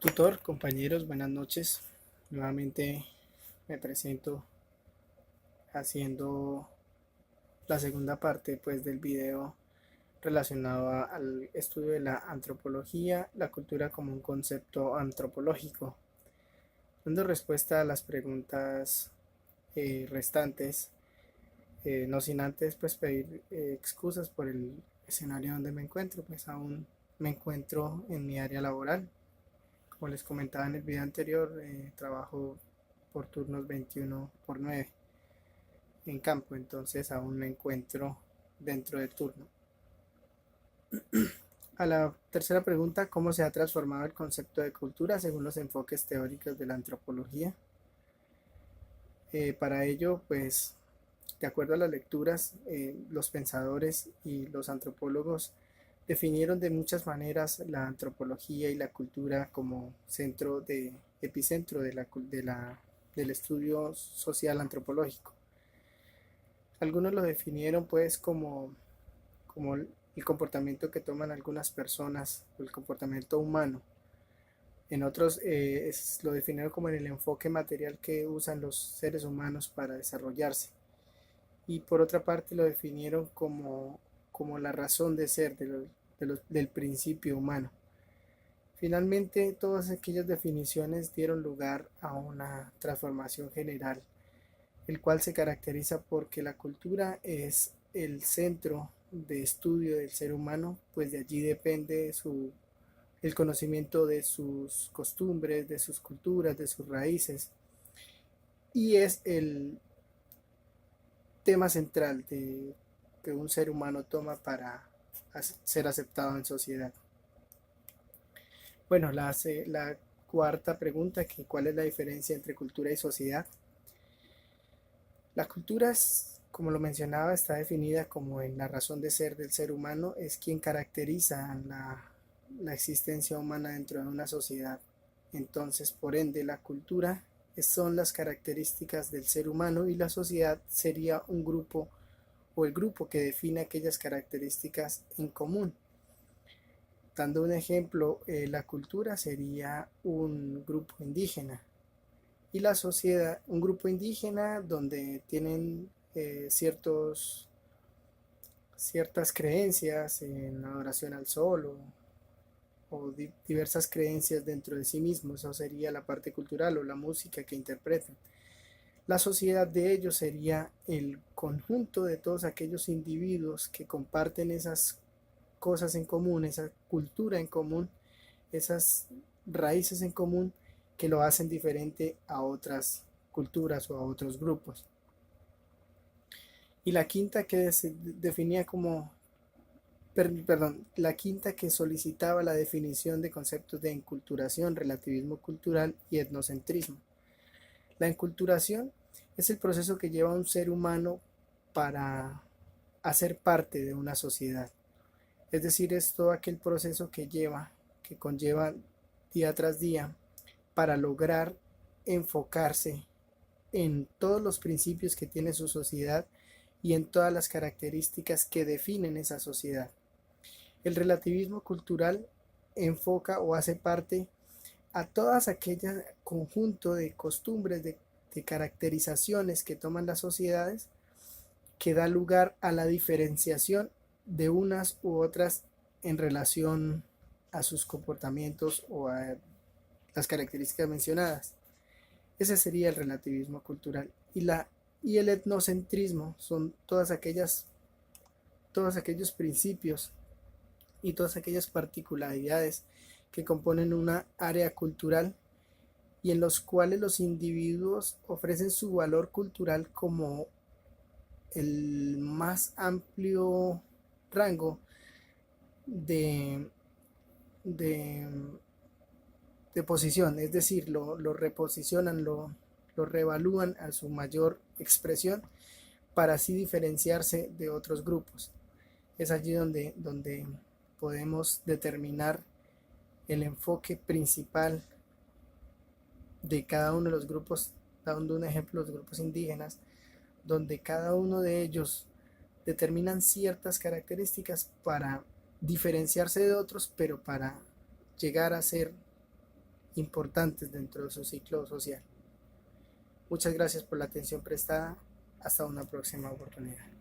Tutor, compañeros, buenas noches. Nuevamente me presento haciendo la segunda parte del video relacionado al estudio de la antropología, la cultura como un concepto antropológico, dando respuesta a las preguntas restantes, no sin antes pedir excusas por el escenario donde me encuentro, pues aún me encuentro en mi área laboral. Como les comentaba en el video anterior, trabajo por turnos 21 por 9 en campo, entonces aún me encuentro dentro del turno. A la tercera pregunta, ¿cómo se ha transformado el concepto de cultura según los enfoques teóricos de la antropología? Para ello, de acuerdo a las lecturas, los pensadores y los antropólogos definieron de muchas maneras la antropología y la cultura como epicentro del estudio social antropológico. Algunos lo definieron como el comportamiento que toman algunas personas, el comportamiento humano. En otros lo definieron como en el enfoque material que usan los seres humanos para desarrollarse. Y por otra parte lo definieron como la razón de ser del principio humano. Finalmente, todas aquellas definiciones dieron lugar a una transformación general, el cual se caracteriza porque la cultura es el centro de estudio del ser humano, pues de allí depende el conocimiento de sus costumbres, de sus culturas, de sus raíces, y es el tema central que un ser humano toma para ser aceptado en sociedad. Bueno, la cuarta pregunta, que ¿cuál es la diferencia entre cultura y sociedad? La cultura, como lo mencionaba, está definida como en la razón de ser del ser humano, es quien caracteriza la existencia humana dentro de una sociedad. Entonces, por ende, la cultura son las características del ser humano y la sociedad sería un grupo o el grupo que define aquellas características en común. Dando un ejemplo, la cultura sería un grupo indígena y la sociedad un grupo indígena donde tienen ciertas creencias en adoración al sol o diversas creencias dentro de sí mismos. Eso sería la parte cultural o la música que interpretan. La sociedad de ellos sería el conjunto de todos aquellos individuos que comparten esas cosas en común, esa cultura en común, esas raíces en común que lo hacen diferente a otras culturas o a otros grupos. Y la quinta que se definía como, perdón, la quinta que solicitaba la definición de conceptos de enculturación, relativismo cultural y etnocentrismo. La enculturación es el proceso que lleva a un ser humano para hacer parte de una sociedad. Es decir, es todo aquel proceso que conlleva día tras día para lograr enfocarse en todos los principios que tiene su sociedad y en todas las características que definen esa sociedad. El relativismo cultural enfoca o hace parte a todas aquellas conjunto de costumbres, de caracterizaciones que toman las sociedades, que da lugar a la diferenciación de unas u otras en relación a sus comportamientos o a las características mencionadas. Ese sería el relativismo cultural. Y el etnocentrismo son todos aquellos principios y todas aquellas particularidades que componen una área cultural y en los cuales los individuos ofrecen su valor cultural como el más amplio rango de, de, de posición, es decir, lo reposicionan, lo reevalúan a su mayor expresión para así diferenciarse de otros grupos. Es allí donde podemos determinar el enfoque principal de cada uno de los grupos, dando un ejemplo, los grupos indígenas, donde cada uno de ellos determinan ciertas características para diferenciarse de otros, pero para llegar a ser importantes dentro de su ciclo social. Muchas gracias por la atención prestada. Hasta una próxima oportunidad.